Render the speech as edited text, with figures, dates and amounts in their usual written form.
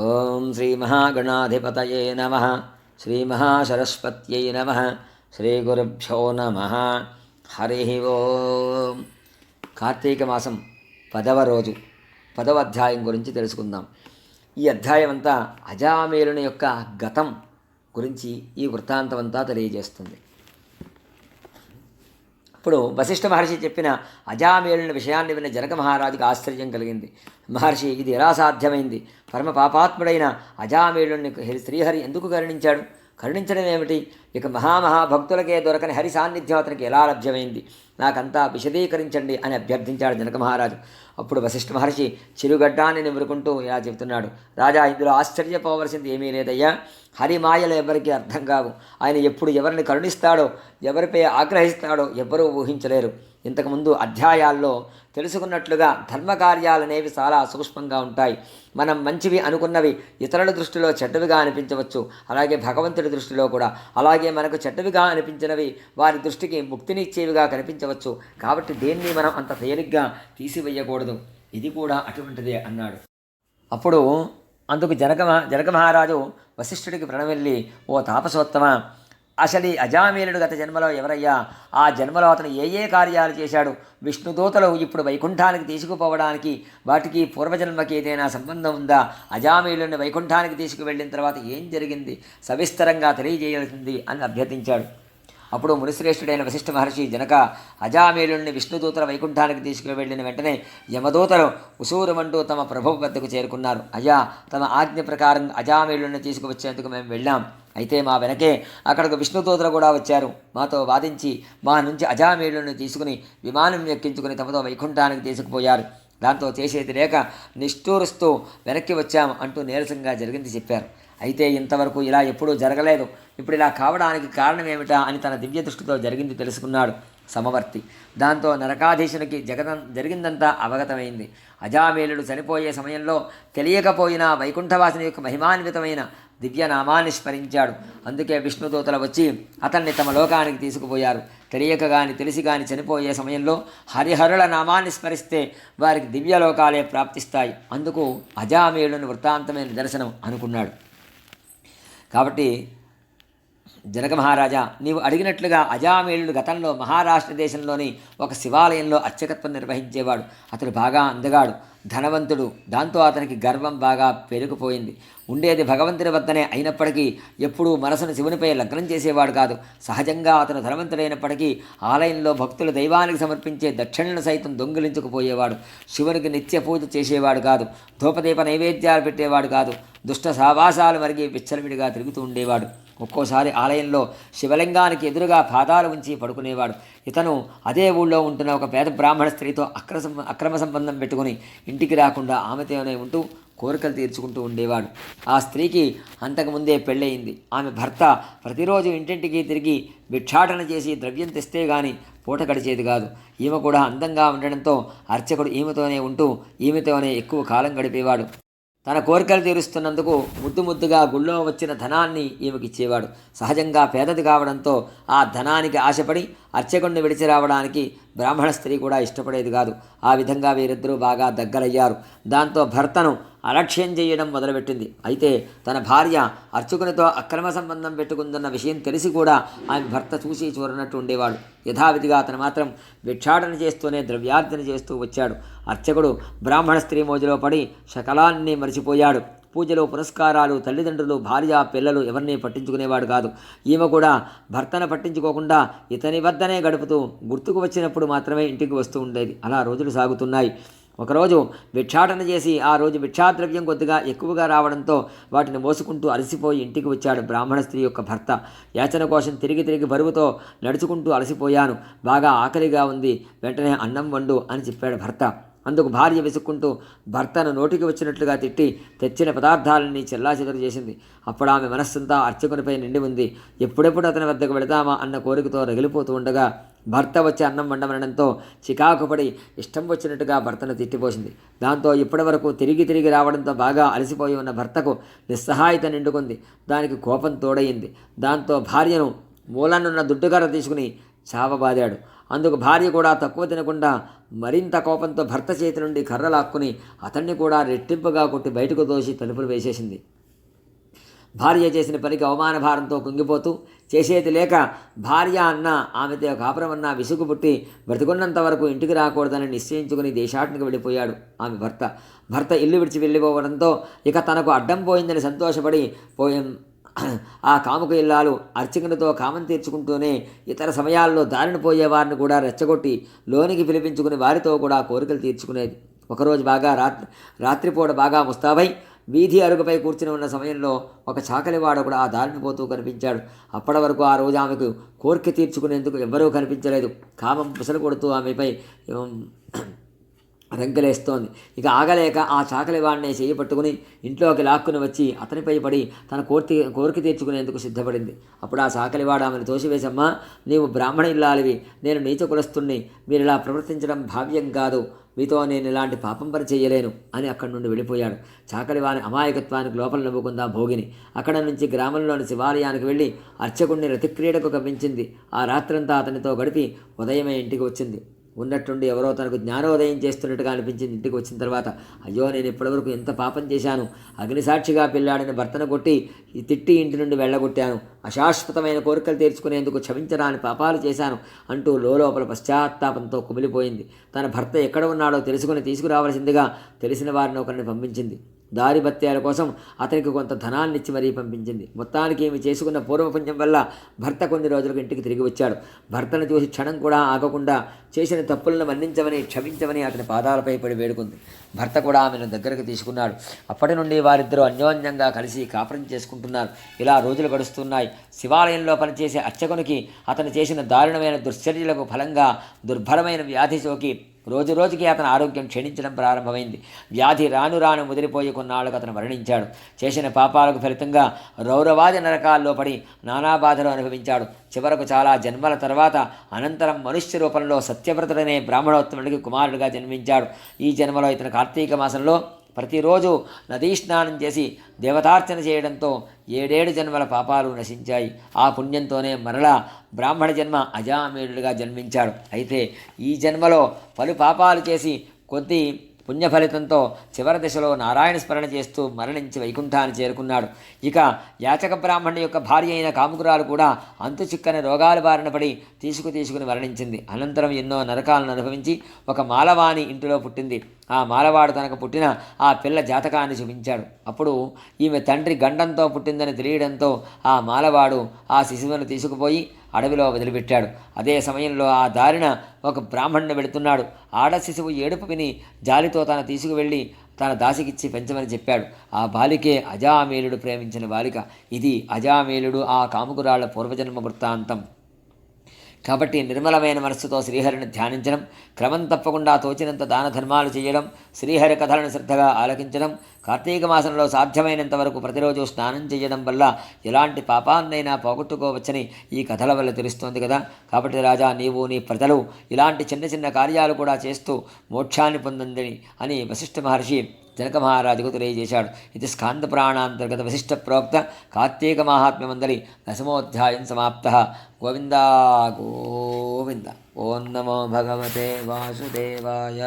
ఓం శ్రీ మహాగణాధిపతయే నమః. శ్రీ మహాసరస్వత్యై నమః. శ్రీ గురుభ్యో నమః. హరి ఓం. కార్తీక మాసం 10వ రోజు 10వ అధ్యాయం గురించి తెలుసుకుందాం. ఈ అధ్యాయం అంతా అజామేలుని యొక్క గతం గురించి ఈ వృత్తాంతం అంతా తెలియజేస్తుంది. ఇప్పుడు వశిష్ఠ మహర్షి చెప్పిన అజామేలుని విషయాన్ని విన్న జనక మహారాజుకు ఆశ్చర్యం కలిగింది. మహర్షి, ఇది ఎలా సాధ్యమైంది? పరమ పాపాత్ముడైన అజామేలుని శ్రీహరి ఎందుకు కరుణించాడు? కరుణించడం ఏమిటి? ఇక మహాభక్తులకే దొరకని హరి సాన్నిధ్యం అతనికి ఎలా లభ్యమైంది? నాకంతా విశదీకరించండి అని అభ్యర్థించాడు జనక మహారాజు. అప్పుడు వశిష్ఠ మహర్షి చిరుగడ్డాన్ని నిమురుకుంటూ ఇలా చెబుతున్నాడు. రాజా, ఇందులో ఆశ్చర్యపోవలసింది ఏమీ లేదయ్యా. హరి మాయలు ఎవరికి అర్థం కావు. ఆయన ఎప్పుడు ఎవరిని కరుణిస్తాడో, ఎవరిపై ఆగ్రహిస్తాడో ఎవ్వరూ ఊహించలేరు. ఇంతకుముందు అధ్యాయాల్లో తెలుసుకున్నట్లుగా ధర్మకార్యాలనేవి చాలా సూక్ష్మంగా ఉంటాయి. మనం మంచివి అనుకున్నవి ఇతరుల దృష్టిలో చెడ్డవిగా అనిపించవచ్చు. అలాగే భగవంతుడి దృష్టిలో కూడా. అలాగే మనకు చెడ్డవిగా అనిపించినవి వారి దృష్టికి ముక్తినిచ్చేవిగా కనిపించవచ్చు. కాబట్టి దేన్ని మనం అంత తేలిగ్గా తీసివేయకూడదు. ఇది కూడా అటువంటిదే అన్నాడు. అప్పుడు అందుకు జనక మహారాజు వశిష్ఠుడికి ప్రణమిల్లి, ఓ తాపసోత్తమ, అసలు అజామేలుడు గత జన్మలో ఎవరయ్యా? ఆ జన్మలో అతను ఏ కార్యాలు చేశాడు? విష్ణుదూతలు ఇప్పుడు వైకుంఠానికి తీసుకుపోవడానికి వాటికి పూర్వజన్మకి ఏదైనా సంబంధం ఉందా? అజామేలుని వైకుంఠానికి తీసుకువెళ్ళిన తర్వాత ఏం జరిగింది? సవిస్తరంగా తెలియజేయాల్సింది అని అభ్యర్థించాడు. అప్పుడు మునిశ్రేష్ఠుడైన వశిష్ఠ మహర్షి జనక, అజామేలుని విష్ణుదూతల వైకుంఠానికి తీసుకువెళ్ళిన వెంటనే యమదూతలు ఉసూరుమంటూ తమ ప్రభువు వద్దకు చేరుకున్నారు. అయ్యా, తమ ఆజ్ఞ ప్రకారం అజామేలుని తీసుకువచ్చేందుకు మేము వెళ్ళాం. అయితే మా వెనకే అక్కడికి విష్ణుదూతలు కూడా వచ్చారు. మాతో వాదించి మా నుంచి అజామేలుని తీసుకుని విమానం ఎక్కించుకుని తమతో వైకుంఠానికి తీసుకుపోయారు. దాంతో చేసేది లేక నిష్ఠూరుస్తూ వెనక్కి వచ్చాము అంటూ నీరసంగా జరిగింది చెప్పారు. అయితే ఇంతవరకు ఇలా ఎప్పుడూ జరగలేదు. ఇప్పుడు ఇలా కావడానికి కారణం ఏమిటా అని తన దివ్య దృష్టితో జరిగింది తెలుసుకున్నాడు సమవర్తి. దాంతో నరకాధీశునికి జరిగిందంతా అవగతమైంది. అజామేలుడు చనిపోయే సమయంలో తెలియకపోయినా వైకుంఠవాసిని యొక్క మహిమాన్వితమైన దివ్యనామాన్ని స్మరించాడు. అందుకే విష్ణుదూతలు వచ్చి అతన్ని తమ లోకానికి తీసుకుపోయారు. తెలియక గాని తెలిసి గాని చనిపోయే సమయంలో హరిహరుల నామాన్ని స్మరిస్తే వారికి దివ్యలోకాలే ప్రాప్తిస్తాయి. అందుకు అజామేలుని వృత్తాంతమైన నిదర్శనం అనుకున్నాడు. కాబట్టి జనక మహారాజా, నీవు అడిగినట్లుగా అజామేలుడు గతంలో మహారాష్ట్ర దేశంలోని ఒక శివాలయంలో అర్చకత్వం నిర్వహించేవాడు. అతడు బాగా అందగాడు, ధనవంతుడు. దాంతో అతనికి గర్వం బాగా పెరిగిపోయింది. ఉండేది భగవంతుని వద్దనే అయినప్పటికీ ఎప్పుడూ మనసును శివునిపై లగ్నం చేసేవాడు కాదు. సహజంగా అతను ధనవంతుడైనప్పటికీ ఆలయంలో భక్తులు దైవానికి సమర్పించే దక్షిణలను సైతం దొంగిలించుకుపోయేవాడు. శివునికి నిత్య పూజ చేసేవాడు కాదు. ధూపదీప నైవేద్యాలు పెట్టేవాడు కాదు. దుష్ట సావాసాలు మరిగి విచ్చలవిడిగా తిరుగుతూ ఉండేవాడు. ఒక్కోసారి ఆలయంలో శివలింగానికి ఎదురుగా పాదాలు ఉంచి పడుకునేవాడు. ఇతను అదే ఊళ్ళో ఉంటున్న ఒక పేద బ్రాహ్మణ స్త్రీతో అక్రమ సంబంధం పెట్టుకుని ఇంటికి రాకుండా ఆమెతోనే ఉంటూ కోరికలు తీర్చుకుంటూ ఉండేవాడు. ఆ స్త్రీకి అంతకుముందే పెళ్ళయింది. ఆమె భర్త ప్రతిరోజు ఇంటింటికి తిరిగి భిక్షాటన చేసి ద్రవ్యం తెస్తే గాని పూట గడిచేది కాదు. ఈమె కూడా అందంగా ఉండడంతో అర్చకుడు ఈమెతోనే ఉంటూ ఈమెతోనే ఎక్కువ కాలం గడిపేవాడు. తన కోరికలు తీరుస్తున్నందుకు ముద్దుగా గుళ్ళో వచ్చిన ధనాన్ని ఈమెకిచ్చేవాడు. సహజంగా పేదది కావడంతో ఆ ధనానికి ఆశపడి అర్చకుడిని విడిచి రావడానికి బ్రాహ్మణ స్త్రీ కూడా ఇష్టపడేది కాదు. ఆ విధంగా వీరిద్దరూ బాగా దగ్గరయ్యారు. దాంతో భర్తను అలక్ష్యం చేయడం మొదలుపెట్టింది. అయితే తన భార్య అర్చకునితో అక్రమ సంబంధం పెట్టుకుందన్న విషయం తెలిసి కూడా ఆమె భర్త చూసి చూడనట్టు ఉండేవాడు. యథావిధిగా అతను మాత్రం భిక్షాటన చేస్తూనే ద్రవ్యార్జన చేస్తూ వచ్చాడు. అర్చకుడు బ్రాహ్మణ స్త్రీ మోజులో పడి శకలాన్ని మరిచిపోయాడు. పూజలు, పురస్కారాలు, తల్లిదండ్రులు, భార్య, పిల్లలు ఎవరిని పట్టించుకునేవాడు కాదు. ఈమె కూడా భర్తను పట్టించుకోకుండా ఇతని వద్దనే గడుపుతూ గుర్తుకు వచ్చినప్పుడు మాత్రమే ఇంటికి వస్తూ ఉండేది. అలా రోజులు సాగుతున్నాయి. ఒకరోజు భిక్షాటన చేసి ఆ రోజు భిక్షాద్రవ్యం కొద్దిగా ఎక్కువగా రావడంతో వాటిని మోసుకుంటూ అలసిపోయి ఇంటికి వచ్చాడు బ్రాహ్మణ స్త్రీ యొక్క భర్త. యాచన కోసం తిరిగి బరువుతో నడుచుకుంటూ అలసిపోయాను, బాగా ఆకలిగా ఉంది, వెంటనే అన్నం వండు అని చెప్పాడు భర్త. అందుకు భార్య విసుక్కుంటూ భర్తను నోటికి వచ్చినట్లుగా తిట్టి తెచ్చిన పదార్థాలన్నీ చెల్లాచెదరు చేసింది. అప్పుడు ఆమె మనస్సంతా అర్చకునిపై నిండి ఉంది. ఎప్పుడెప్పుడు అతని వద్దకు వెళతామా అన్న కోరికతో రగిలిపోతూ ఉండగా భర్త వచ్చి అన్నం వండమనడంతో చికాకుపడి ఇష్టం వచ్చినట్టుగా భర్తను తిట్టిపోసింది. దాంతో ఇప్పటి వరకు తిరిగి రావడంతో బాగా అలసిపోయి ఉన్న భర్తకు నిస్సహాయత నిండుకుంది. దానికి కోపం తోడయింది. దాంతో భార్యను మూలనున్న దుడ్డుకర్ర తీసుకుని చావబాదాడు. అందుకు భార్య కూడా తక్కువ తినకుండా మరింత కోపంతో భర్త చేతి నుండి కర్ర లాక్కుని అతన్ని కూడా రెట్టింపుగా కొట్టి బయటకు దోసి తలుపులు వేసేసింది. భార్య చేసిన పనికి అవమాన భారంతో కుంగిపోతూ చేసేది లేక భార్య అన్న ఆమెతో కాపురం అన్న విసుగు పుట్టి బ్రతికున్నంత వరకు ఇంటికి రాకూడదని నిశ్చయించుకుని దేశాటనికి వెళ్ళిపోయాడు ఆమె భర్త ఇల్లు విడిచి వెళ్ళిపోవడంతో ఇక తనకు అడ్డం పోయిందని సంతోషపడి ఆ కాముక ఇల్లాలు అర్చకునితో కామం తీర్చుకుంటూనే ఇతర సమయాల్లో దారిని పోయే వారిని కూడా రెచ్చగొట్టి లోనికి పిలిపించుకుని వారితో కూడా కోరికలు తీర్చుకునేది. ఒకరోజు బాగా రాత్రిపూట బాగా ముస్తాబై వీధి అరుగుపై కూర్చుని ఉన్న సమయంలో ఒక చాకలివాడు కూడా ఆ దారిని పోతూ కనిపించాడు. అప్పటి వరకు ఆ రోజు ఆమెకు కోరిక తీర్చుకునేందుకు ఎవ్వరూ కనిపించలేదు. కామం పుసలు కొడుతూ ఆమెపై రంకెలేస్తోంది. ఇక ఆగలేక ఆ చాకలివాడిని చేయి పట్టుకుని ఇంట్లోకి లాక్కుని వచ్చి అతనిపై పడి తన కోరిక తీర్చుకునేందుకు సిద్ధపడింది. అప్పుడు ఆ చాకలివాడు ఆమెను తోసివేసమ్మా, నీవు బ్రాహ్మణ ఇల్లాలివి, నేను నీచ కులస్తుణ్ణి, మీరు ఇలా ప్రవర్తించడం భావ్యం కాదు, మీతో నేను ఇలాంటి పాపం పని చేయలేను అని అక్కడి నుండి వెళ్ళిపోయాడు. చాకలివాని అమాయకత్వానికి లోపల నవ్వుకుందా భోగిని. అక్కడ నుంచి గ్రామంలోని శివాలయానికి వెళ్ళి అర్చకుడిని రతిక్రీడకు కవ్వించింది. ఆ రాత్రంతా అతనితో గడిపి ఉదయమే ఇంటికి వచ్చింది. ఉన్నట్టుండి ఎవరో తనకు జ్ఞానోదయం చేస్తున్నట్టుగా అనిపించింది. ఇంటికి వచ్చిన తర్వాత అయ్యో నేను ఇప్పటివరకు ఎంత పాపం చేశాను, అగ్నిసాక్షిగా పెళ్ళాడిన భర్తను కొట్టి తిట్టి ఇంటి నుండి వెళ్ళగొట్టాను, అశాశ్వతమైన కోరికలు తీర్చుకునేందుకు క్షమించరాని పాపాలు చేశాను అంటూ లోపల పశ్చాత్తాపంతో కుమిలిపోయింది. తన భర్త ఎక్కడ ఉన్నాడో తెలుసుకుని తీసుకురావలసిందిగా తెలిసిన వారిని ఒకరిని పంపించింది. దారి భత్యాల కోసం అతనికి కొంత ధనాన్నిచ్చి మరీ పంపించింది. మొత్తానికి ఈమె చేసుకున్న పూర్వపుణ్యం వల్ల భర్త కొన్ని రోజులకు ఇంటికి తిరిగి వచ్చాడు. భర్తను చూసి క్షణం కూడా ఆగకుండా చేసిన తప్పులను మన్నించమని క్షమించమని అతని పాదాలపై పడి వేడుకుంది. భర్త కూడా ఆమెను దగ్గరకు తీసుకున్నాడు. అప్పటి నుండి వారిద్దరూ అన్యోన్యంగా కలిసి కాపురం చేసుకుంటున్నారు. ఇలా రోజులు గడుస్తున్నాయి. శివాలయంలో పనిచేసే అర్చకునికి అతను చేసిన దారుణమైన దుశ్చర్యలకు ఫలంగా దుర్భరమైన వ్యాధి సోకి రోజురోజుకి అతని ఆరోగ్యం క్షీణించడం ప్రారంభమైంది. వ్యాధి రాను ముదిరిపోయి కొన్నాళ్ళకు అతను మరణించాడు. చేసిన పాపాలకు ఫలితంగా రౌరవాది నరకాల్లో పడి నానా బాధలు అనుభవించాడు. చివరకు చాలా జన్మల తర్వాత అనంతరం మనుష్య రూపంలో సత్యవ్రతుడనే బ్రాహ్మణోత్తముడికి కుమారుడిగా జన్మించాడు. ఈ జన్మలో ఇతను కార్తీక మాసంలో ప్రతిరోజు నదీ స్నానం చేసి దేవతార్చన చేయడంతో 7 జన్మల పాపాలు నశించాయి. ఆ పుణ్యంతోనే మరలా బ్రాహ్మణ జన్మ అజామేయుడిగా జన్మించాడు. అయితే ఈ జన్మలో పలు పాపాలు చేసి కొద్ది పుణ్యఫలితంతో చివరి దశలో నారాయణ స్మరణ చేస్తూ మరణించి వైకుంఠాన్ని చేరుకున్నాడు. ఇక యాచక బ్రాహ్మణుడి యొక్క భార్య అయిన కాముకురాలు కూడా అంతు చిక్కని రోగాల బారిన పడి తీసుకుని మరణించింది. అనంతరం ఎన్నో నరకాలను అనుభవించి ఒక మాలవాని ఇంటిలో పుట్టింది. ఆ మాలవాడు తనకు పుట్టిన ఆ పిల్ల జాతకాన్ని చూపించాడు. అప్పుడు ఈమె తండ్రి గండంతో పుట్టిందని తెలియడంతో ఆ మాలవాడు ఆ శిశువును తీసుకుపోయి అడవిలో వదిలిపెట్టాడు. అదే సమయంలో ఆ దారిన ఒక బ్రాహ్మణుడు వెళుతున్నాడు. ఆడ శిశువు ఏడుపు విని జాలితో తన తీసుకువెళ్ళి తన దాసికిచ్చి పెంచమని చెప్పాడు. ఆ బాలికే అజామేలుడు ప్రేమించిన బాలిక. ఇది అజామేలుడు ఆ కాముకురాళ్ల పూర్వజన్మ వృత్తాంతం. కాబట్టి నిర్మలమైన మనస్సుతో శ్రీహరిని ధ్యానించడం, క్రమం తప్పకుండా తోచినంత దాన ధర్మాలు చేయడం, శ్రీహరి కథలను శ్రద్ధగా ఆలకించడం, కార్తీక మాసంలో సాధ్యమైనంత వరకు ప్రతిరోజు స్నానం చేయడం వల్ల ఎలాంటి పాపాన్నైనా పోగొట్టుకోవచ్చని ఈ కథల వల్ల తెలుస్తోంది కదా. కాబట్టి రాజా, నీవు నీ ప్రజలు ఇలాంటి చిన్న కార్యాలు కూడా చేస్తూ మోక్షాన్ని పొందండి అని వశిష్ఠ మహర్షి జనక మహారాజుకు తెలియజేశాడు. ఇది స్కాంద పురాణాంతర్గత వశిష్ఠ ప్రోక్త కార్తీక మాహాత్మ్యమందలి 10వ సమాప్త. గోవిందా గోవింద. ఓం నమో భగవతే వాసుదేవాయ.